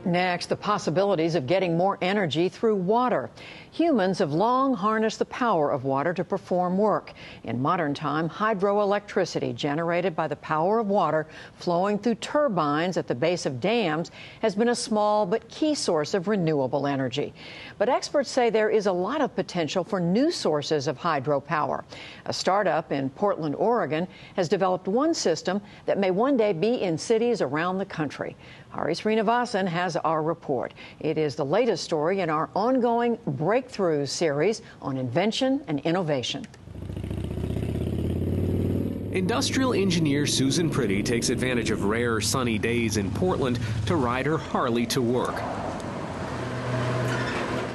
Next, the possibilities of getting more energy through water. Humans have long harnessed the power of water to perform work. In modern time, hydroelectricity generated by the power of water flowing through turbines at the base of dams has been a small but key source of renewable energy. But experts say there is a lot of potential for new sources of hydropower. A startup in Portland, Oregon, has developed one system that may one day be in cities around the country. Hari Srinivasan has our report. It is the latest story in our ongoing Breakthroughs series on invention and innovation. Industrial engineer Susan Priddy takes advantage of rare sunny days in Portland to ride her Harley to work.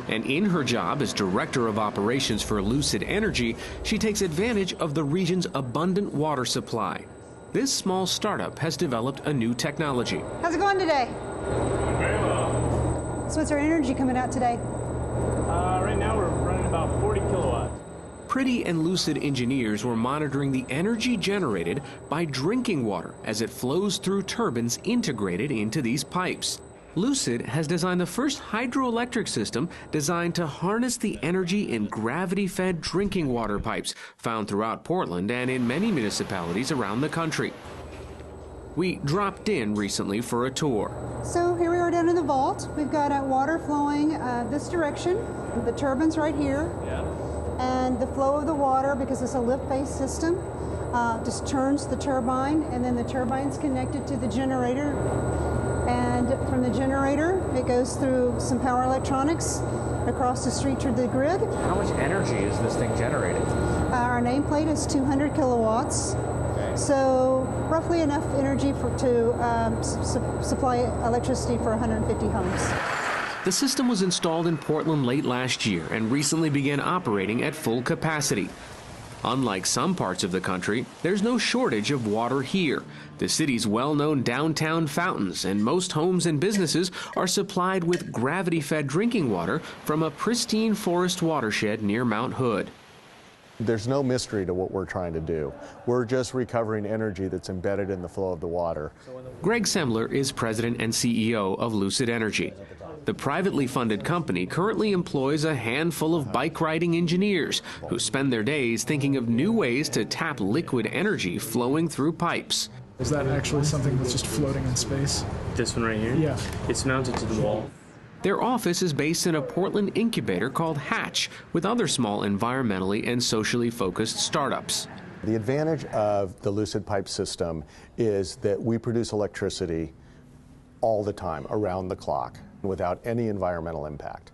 And in her job as Director of Operations for Lucid Energy, she takes advantage of the region's abundant water supply. This small startup has developed a new technology. How's it going today? Very well. So what's our energy coming out today? Right now we're running about 40 kilowatts. Priddy and Lucid engineers were monitoring the energy generated by drinking water as it flows through turbines integrated into these pipes. Lucid has designed the first hydroelectric system designed to harness the energy in gravity-fed drinking water pipes found throughout Portland and in many municipalities around the country. We dropped in recently for a tour. So here we are down in the vault. We've got water flowing this direction, the turbines right here. Yeah. And the flow of the water, because it's a lift-based system, just turns the turbine, and then the turbine's connected to the generator. And from the generator, it goes through some power electronics across the street to the grid. How much energy is this thing generating? Our nameplate is 200 kilowatts. Okay. So roughly enough energy to supply electricity for 150 homes. The system was installed in Portland late last year and recently began operating at full capacity. Unlike some parts of the country, there's no shortage of water here. The city's well-known downtown fountains and most homes and businesses are supplied with gravity-fed drinking water from a pristine forest watershed near Mount Hood. There's no mystery to what we're trying to do. We're just recovering energy that's embedded in the flow of the water. Greg Semler is president and CEO of Lucid Energy. The privately funded company currently employs a handful of bike-riding engineers who spend their days thinking of new ways to tap liquid energy flowing through pipes. Is that actually something that's just floating in space? This one right here? Yeah. It's mounted to the wall. Their office is based in a Portland incubator called Hatch, with other small environmentally and socially focused startups. The advantage of the Lucid Pipe system is that we produce electricity all the time, around the clock, without any environmental impact.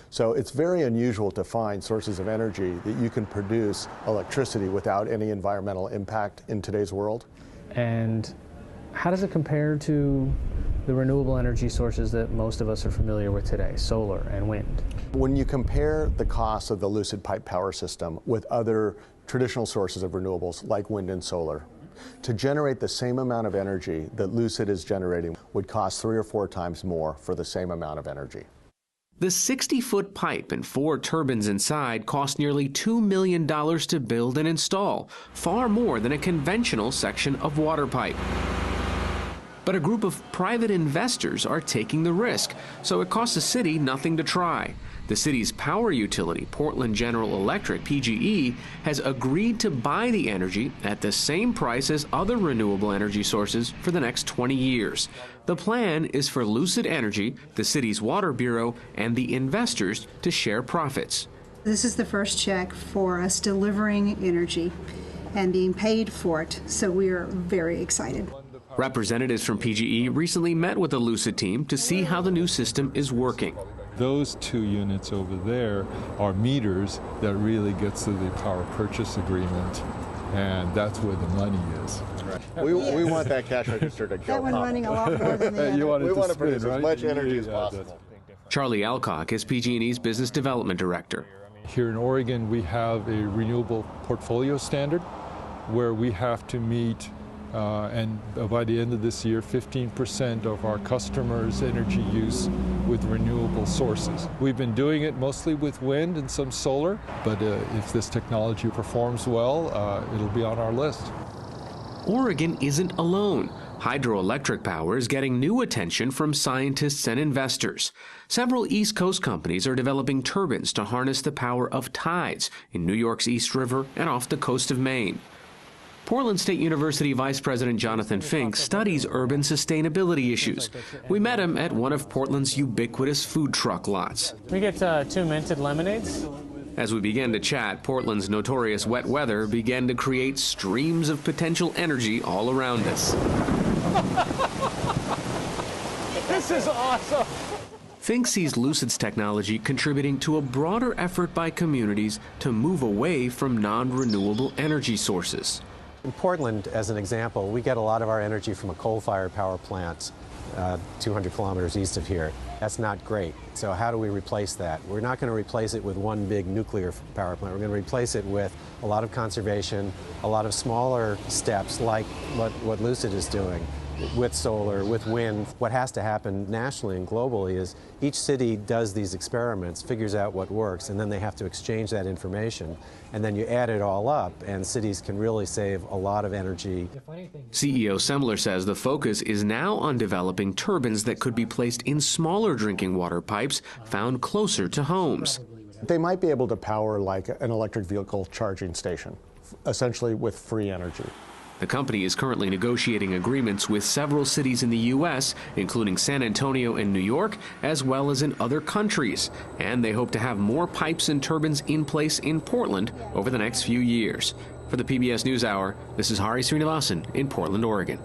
So it's very unusual to find sources of energy that you can produce electricity without any environmental impact in today's world. And how does it compare to the renewable energy sources that most of us are familiar with today, solar and wind? When you compare the cost of the Lucid Pipe power system with other traditional sources of renewables like wind and solar, to generate the same amount of energy that Lucid is generating would cost 3 or 4 times more for the same amount of energy. The 60-foot pipe and 4 turbines inside cost nearly $2 million to build and install, far more than a conventional section of water pipe. But a group of private investors are taking the risk, so it costs the city nothing to try. The city's power utility, Portland General Electric, PGE, has agreed to buy the energy at the same price as other renewable energy sources for the next 20 years. The plan is for Lucid Energy, the city's water bureau, and the investors to share profits. This is the first check for us delivering energy and being paid for it, so we are very excited. Representatives from PGE recently met with the Lucid team to see how the new system is working. Those 2 units over there are meters that really gets to the power purchase agreement, and that's where the money is. We want that cash register to go That one up. running a lot more than the other. We want to produce right? as much energy as possible. Charlie Alcock is PG&E's business development director. Here in Oregon, we have a renewable portfolio standard where we have to meet and by the end of this year, 15% of our customers' energy use with renewable sources. We've been doing it mostly with wind and some solar, but if this technology performs well, it'll be on our list. Oregon isn't alone. Hydroelectric power is getting new attention from scientists and investors. Several East Coast companies are developing turbines to harness the power of tides in New York's East River and off the coast of Maine. Portland State University Vice President Jonathan Fink studies urban sustainability issues. We met him at one of Portland's ubiquitous food truck lots. We get 2 minted lemonades. As we began to chat, Portland's notorious wet weather began to create streams of potential energy all around us. This is awesome. Fink sees Lucid's technology contributing to a broader effort by communities to move away from non-renewable energy sources. In Portland, as an example, we get a lot of our energy from a coal-fired power plant 200 kilometers east of here. That's not great. So how do we replace that? We're not going to replace it with one big nuclear power plant. We're going to replace it with a lot of conservation, a lot of smaller steps like what Lucid is doing, with solar, with wind. What has to happen nationally and globally is each city does these experiments, figures out what works, and then they have to exchange that information. And then you add it all up, and cities can really save a lot of energy. CEO Semler says the focus is now on developing turbines that could be placed in smaller drinking water pipes found closer to homes. They might be able to power like an electric vehicle charging station, essentially with free energy. The company is currently negotiating agreements with several cities in the U.S., including San Antonio and New York, as well as in other countries. And they hope to have more pipes and turbines in place in Portland over the next few years. For the PBS NewsHour, this is Hari Srinivasan in Portland, Oregon.